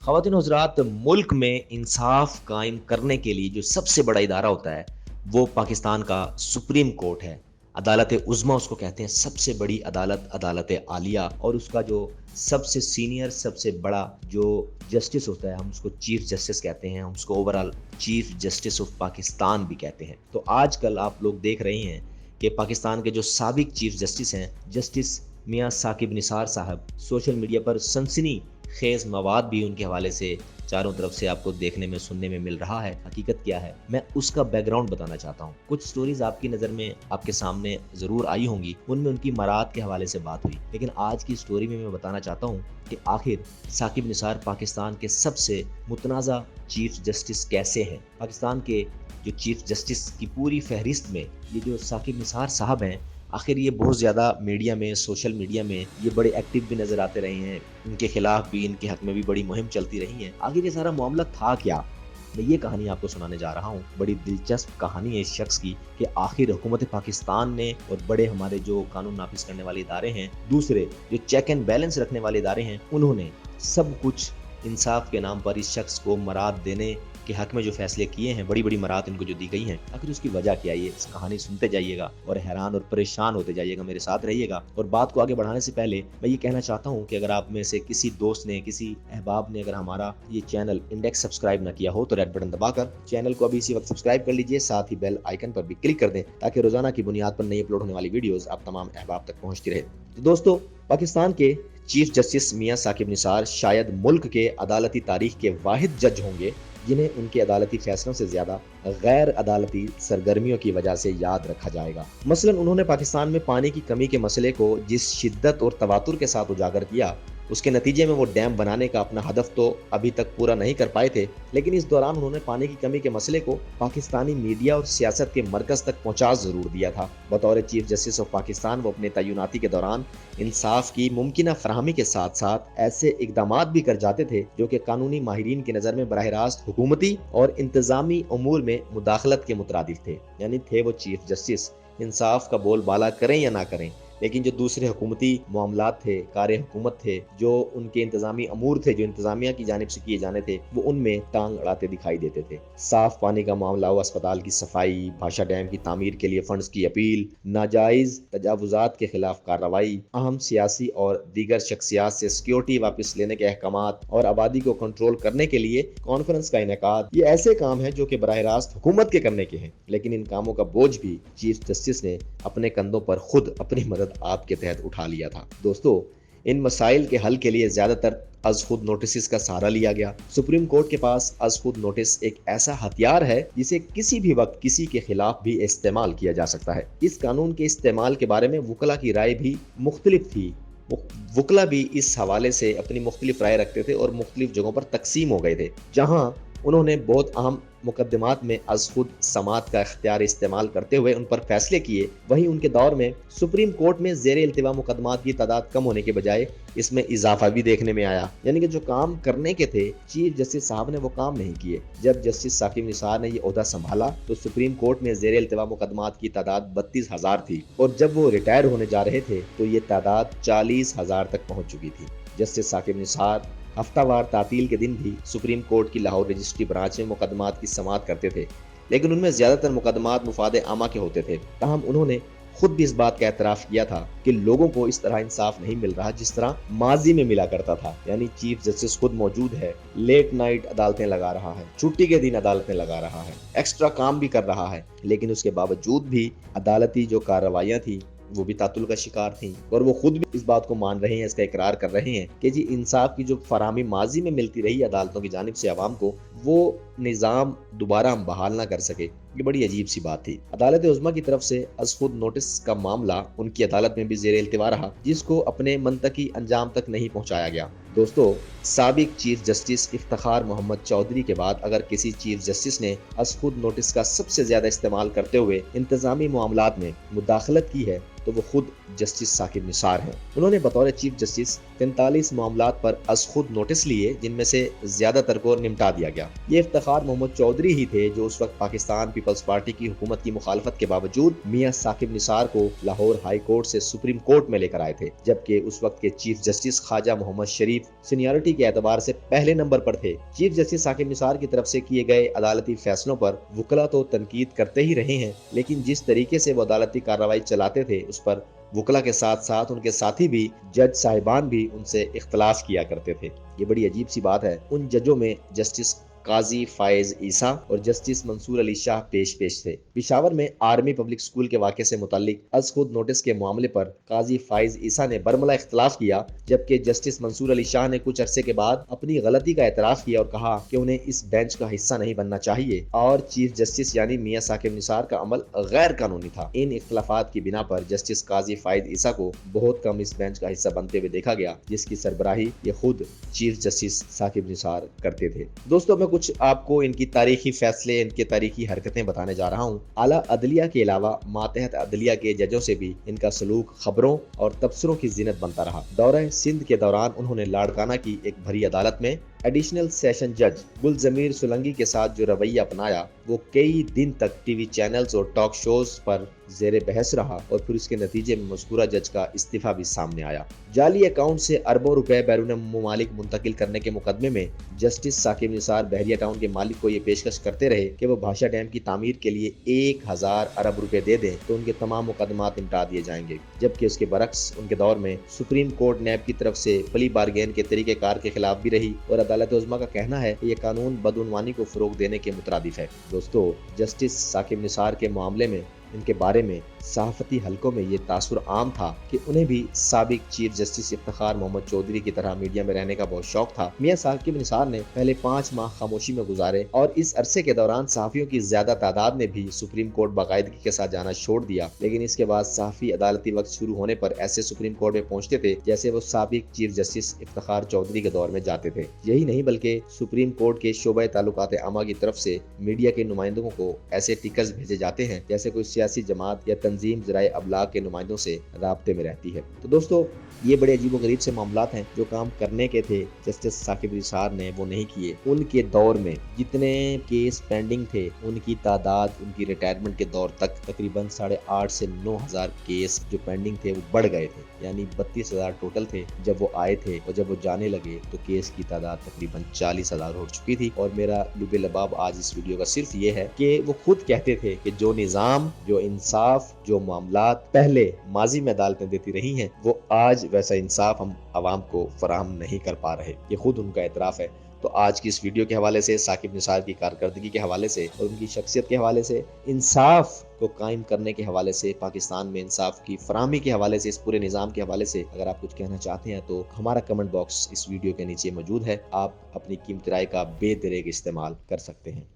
ख़वातीन हज़रात, मुल्क में इंसाफ कायम करने के लिए जो सबसे बड़ा इदारा होता है वो पाकिस्तान का सुप्रीम कोर्ट है। अदालत उज़्मा उसको कहते हैं, सबसे बड़ी अदालत अदालत आलिया। और उसका जो सबसे सीनियर सबसे बड़ा जो जस्टिस होता है हम उसको चीफ जस्टिस कहते हैं, हम उसको overall chief justice of Pakistan भी कहते हैं। तो आजकल आप लोग देख रहे हैं कि पाकिस्तान के जो साबिक चीफ जस्टिस हैं, जस्टिस मियाँ साकिब निसार साहब, सोशल मीडिया पर सनसनी खेज मवाद भी उनके हवाले से चारों तरफ से आपको देखने में सुनने में मिल रहा है। हकीकत क्या है, मैं उसका बैकग्राउंड बताना चाहता हूँ। कुछ स्टोरीज आपकी नज़र में आपके सामने ज़रूर आई होंगी, उनमें उनकी मराद के हवाले से बात हुई, लेकिन आज की स्टोरी में मैं बताना चाहता हूँ कि आखिर साकिब निसार पाकिस्तान के सबसे मुतनाज़ा चीफ जस्टिस कैसे हैं। पाकिस्तान के जो चीफ जस्टिस की पूरी फहरिस्त में ये जो साकिब निसार साहब हैं, आखिर ये बहुत ज़्यादा मीडिया में, सोशल मीडिया में ये बड़े एक्टिव भी नज़र आते रहे हैं। इनके खिलाफ भी, इनके हक में भी बड़ी मुहिम चलती रही है। आखिर ये सारा मामला था क्या, मैं ये कहानी आपको सुनाने जा रहा हूँ। बड़ी दिलचस्प कहानी है इस शख्स की कि आखिर हुकूमत पाकिस्तान ने और बड़े हमारे जो कानून नाफिज करने वाले इदारे हैं, दूसरे जो चेक एंड बैलेंस रखने वाले इदारे हैं, उन्होंने सब कुछ इंसाफ के नाम पर इस शख्स को मराद देने के हक में जो फैसले किए हैं, बड़ी बड़ी मराद इनको जो दी गई हैं, आखिर उसकी वजह क्या है। ये इस कहानी सुनते जाइएगा और हैरान और परेशान होते जाइएगा, मेरे साथ रहिएगा। और बात को आगे बढ़ाने से पहले मैं ये कहना चाहता हूँ कि अगर आप में से किसी दोस्त ने, किसी अहबाब ने अगर हमारा ये चैनल इंडेक्स सब्सक्राइब ना किया हो तो रेड बटन दबाकर चैनल को अभी इसी वक्त सब्सक्राइब कर लीजिए, साथ ही बेल आइकन पर भी क्लिक कर दें ताकि रोजाना की बुनियाद पर नई अपलोड होने वाली वीडियोस आप तमाम अहबाब तक पहुंचती रहे। तो दोस्तों, पाकिस्तान के चीफ जस्टिस मियाँ साकिब निसार शायद मुल्क के अदालती तारीख के वाहिद जज होंगे जिन्हें उनके अदालती फैसलों से ज्यादा गैर अदालती सरगर्मियों की वजह से याद रखा जाएगा। मसलन उन्होंने पाकिस्तान में पानी की कमी के मसले को जिस शिद्दत और तवातुर के साथ उजागर किया, उसके नतीजे में वो डैम बनाने का अपना हदफ तो अभी तक पूरा नहीं कर पाए थे, लेकिन इस दौरान उन्होंने पानी की कमी के मसले को पाकिस्तानी मीडिया और सियासत के मरकज तक पहुंचा जरूर दिया था। बतौर चीफ जस्टिस ऑफ पाकिस्तान वो अपने तैनाती के दौरान इंसाफ की मुमकिना फराहमी के साथ साथ ऐसे इकदाम भी कर जाते थे जो कि कानूनी माहिरीन की नज़र में बराह रास्त हुकूमती और इंतजामी उमूर में मुदाखलत के मुतरादिफ थे। यानी थे वो चीफ जस्टिस इंसाफ का बोल बाला करें या ना करें, लेकिन जो दूसरे हुकूमती मामलात थे, कार्य हुकूमत थे, जो उनके इंतजामी अमूर थे, जो इंतजामिया की जानिब से किए जाने थे, वो उनमें टांग अड़ाते दिखाई देते थे। साफ पानी का मामला हो, अस्पताल की सफाई, भाषा डैम की तामीर के लिए फंड्स की अपील, नाजायज तजावुजात के खिलाफ कार्रवाई, अहम सियासी और दीगर शख्सियात से सिक्योरिटी वापस लेने के अहकामात और आबादी को कंट्रोल करने के लिए कॉन्फ्रेंस का इनेकाद, ये ऐसे काम हैं जो कि बराह रास्त हुकूमत के करने के हैं, लेकिन इन कामों का बोझ भी चीफ जस्टिस ने अपने कंधों पर खुद अपनी मदद आपके तहत उठा लिया था। दोस्तों, इन मसाइल के हल के लिए ज्यादातर अज खुद नोटिस का सहारा लिया गया। सुप्रीम कोर्ट के पास अज खुद नोटिस एक ऐसा हथियार है जिसे किसी भी वक्त किसी के खिलाफ भी इस्तेमाल किया जा सकता है। इस कानून के इस्तेमाल के बारे में वकला की राय भी मुख्तलिफ थी। वकला भी इस हवाले से अपनी मुख्तलिफ राय रखते थे और मुख्तलिफ जगहों पर तकसीम हो गए थे। जहां उन्होंने बहुत अहम मुकदमात में अज खुद समात का इख्तियार इस्तेमाल करते हुए उन पर फैसले किए, वहीं उनके दौर में सुप्रीम कोर्ट में ज़ेर इल्तिवा मुकदमात की तादाद कम होने के बजाय इसमें इजाफा भी देखने में आया। यानी कि जो काम करने के थे चीफ जस्टिस साहब ने वो काम नहीं किए। जब जस्टिस साकिब निसार ने ये ओहदा संभाला तो सुप्रीम कोर्ट में ज़ेर इल्तिवा मुकदमात की तादाद 32,000 थी और जब वो रिटायर होने जा रहे थे तो ये तादाद 40,000 तक पहुंच चुकी थी। जस्टिस साकिब निसार हफ्तावार तातील के दिन भी सुप्रीम कोर्ट की लाहौर रजिस्ट्री ब्रांच में मुकदमात की समाअत करते थे, लेकिन उनमें ज्यादातर मुकदमात मुफाद आमा के होते थे। ताहम उन्होंने खुद भी इस बात का एतराफ़ किया था कि लोगों को इस तरह इंसाफ नहीं मिल रहा जिस तरह माजी में मिला करता था। यानी चीफ जस्टिस खुद मौजूद है, लेट नाइट अदालतें लगा रहा है, छुट्टी के दिन अदालतें लगा रहा है, एक्स्ट्रा काम भी कर रहा है, लेकिन उसके बावजूद भी अदालती जो कार्रवाइयाँ थी वो भी तातुल का शिकार थी। और वो खुद भी इस बात को मान रहे हैं, इसका इकरार कर रहे हैं कि जी इंसाफ की जो फराहमी माजी में मिलती रही अदालतों की जानिब से आवाम को, वो निज़ाम दोबारा हम बहाल ना कर सके। ये बड़ी अजीब सी बात थी। अदालत उज़्मा की तरफ से अज खुद नोटिस का मामला उनकी अदालत में भी ज़ेर इल्तिवा रहा, जिसको अपने मंतकी अंजाम तक नहीं पहुंचाया गया। दोस्तों, साबिक चीफ जस्टिस इफ्तिखार मोहम्मद चौधरी के बाद अगर किसी चीफ जस्टिस ने अज खुद नोटिस का सबसे ज्यादा इस्तेमाल करते हुए इंतजामी मामलात में मुदाखलत की है तो वो खुद जस्टिस साकिब निसार हैं। उन्होंने बतौर चीफ जस्टिस 43 मामलात पर अज खुद नोटिस लिए, जिनमें से ज्यादातर को निपटा दिया गया। ये इफ्तिखार इफ्तिखार मोहम्मद चौधरी ही थे जो उस वक्त पाकिस्तान पीपल्स पार्टी की हुकूमत की मुखालफत के बावजूद मियां साकिब निसार को लाहौर हाई कोर्ट से सुप्रीम कोर्ट में लेकर आए थे, जबकि उस वक्त के चीफ जस्टिस ख्वाजा मोहम्मद शरीफ सीनियरिटी के एतबार से पहले नंबर पर थे। चीफ जस्टिस साकिब निसार की तरफ से किए गए अदालती फैसलों पर वकला तो तनकीद करते ही रहे हैं, लेकिन जिस तरीके से वो अदालती कार्रवाई चलाते थे उस पर वकला के साथ साथ उनके साथी भी, जज साहिबान भी उनसे इख्तलाफ किया करते थे। ये बड़ी अजीब सी बात है। उन जजों में जस्टिस काजी फायज ईसा और जस्टिस मंसूर अली शाह पेश थे। पिशावर में आर्मी पब्लिक स्कूल के वाक़े से मुताल्लिक अज खुद नोटिस के मामले पर काजी फायज ईसा ने बरमला इख्तलाफ किया, जबकि जस्टिस मंसूर अली शाह ने कुछ अरसे के बाद अपनी गलती का एतराफ़ किया और कहा कि उन्हें इस बेंच का हिस्सा नहीं बनना चाहिए और चीफ जस्टिस यानी मियां साकिब निसार का अमल गैर कानूनी था। इन इख्तलाफात की बिना पर जस्टिस काजी फायज ईसा को बहुत कम इस बेंच का हिस्सा बनते हुए देखा गया, जिसकी सरबराही ये खुद चीफ जस्टिस साकिब निसार करते थे। दोस्तों, मैं कुछ आपको इनकी तारीखी फैसले, इनके तारीखी हरकतें बताने जा रहा हूँ। आला अदलिया के अलावा मातहत अदलिया के जजों से भी इनका सलूक खबरों और तबसरों की जिन्नत बनता रहा। दौरे सिंध के दौरान उन्होंने लाड़काना की एक भरी अदालत में एडिशनल सेशन जज गुलजमीर सुलंगी के साथ जो रवैया अपनाया वो कई दिन तक टीवी चैनल्स और टॉक शोज पर जेर बहस रहा और फिर उसके नतीजे में मज़कूरा जज का इस्तीफा भी सामने आया। जाली अकाउंट से अरबों रुपए बैरून ममालिक मुंतकिल करने के मुकदमे में जस्टिस साकिब निसार बहरिया टाउन के मालिक को ये पेशकश करते रहे कि वो भाषा डैम की तामीर के लिए 1000 अरब रुपए दे दें तो उनके तमाम मुकदमात निपटा दिए जाएंगे, जबकि उसके बरक्स उनके दौर में सुप्रीम कोर्ट नैब की तरफ से प्ली बारगेन के तरीक़ेकार के खिलाफ भी रही और अदालत उज़्मा का कहना है कि यह कानून बदउनवानी को फ़रोग़ देने के मुतरादिफ है। दोस्तों, जस्टिस साकिब निसार के मामले में इनके बारे में सहाफ़ती हलकों में ये तासुर आम था कि उन्हें भी साबिक चीफ जस्टिस इफ्तिखार मोहम्मद चौधरी की तरह मीडिया में रहने का बहुत शौक था। मियां साकिब निसार ने पहले 5 माह खामोशी में गुजारे और इस अरसे के दौरान सहाफ़ियों की ज्यादा तादाद ने भी सुप्रीम कोर्ट बाकायदगी के साथ जाना छोड़ दिया, लेकिन इसके बाद सहाफ़ी अदालती वक्त शुरू होने पर ऐसे सुप्रीम कोर्ट में पहुंचते थे जैसे वो साबिक चीफ जस्टिस इफ्तिखार चौधरी के दौर में जाते थे। यही नहीं बल्कि सुप्रीम कोर्ट के शोबे ताल्लुकात आमा की तरफ से मीडिया के नुमाइंदों को ऐसे टिकट्स भेजे जाते हैं जैसे कोई सियासी जमात या तंजीम ज़राए अबलाग के नुमाइंदों से राब्ते में रहती है। तो दोस्तों, ये बड़े अजीब व गरीब से मामलात हैं जो काम करने के थे जस्टिस साकिब निसार ने वो नहीं किए। उनके दौर में जितने केस पेंडिंग थे उनकी तादाद उनकी रिटायरमेंट के दौर तक तकरीबन 8,500 से 9,000 केस जो पेंडिंग थे वो बढ़ गए थे, यानी 32,000 टोटल थे जब वो आए थे, और जब वो जाने लगे तो केस की तादाद तकरीबन 40,000 हो चुकी थी। और मेरा लुबे लबाब आज इस वीडियो का सिर्फ ये है कि वो खुद कहते थे कि जो निज़ाम, जो इंसाफ, जो मामलात पहले माजी में अदालतें देती रही हैं वो आज वैसा इंसाफ हम आवाम को फराहम नहीं कर पा रहे। ये खुद उनका एतराफ़ है। तो आज की इस वीडियो के हवाले से, साकिब निसार की कारकर्दगी के हवाले से और उनकी शख्सियत के हवाले से, इंसाफ को कायम करने के हवाले से, पाकिस्तान में इंसाफ की फराहमी के हवाले से, इस पूरे निज़ाम के हवाले से अगर आप कुछ कहना चाहते हैं तो हमारा कमेंट बॉक्स इस वीडियो के नीचे मौजूद है। आप अपनी कीमती राय का बेदरेग इस्तेमाल कर सकते हैं।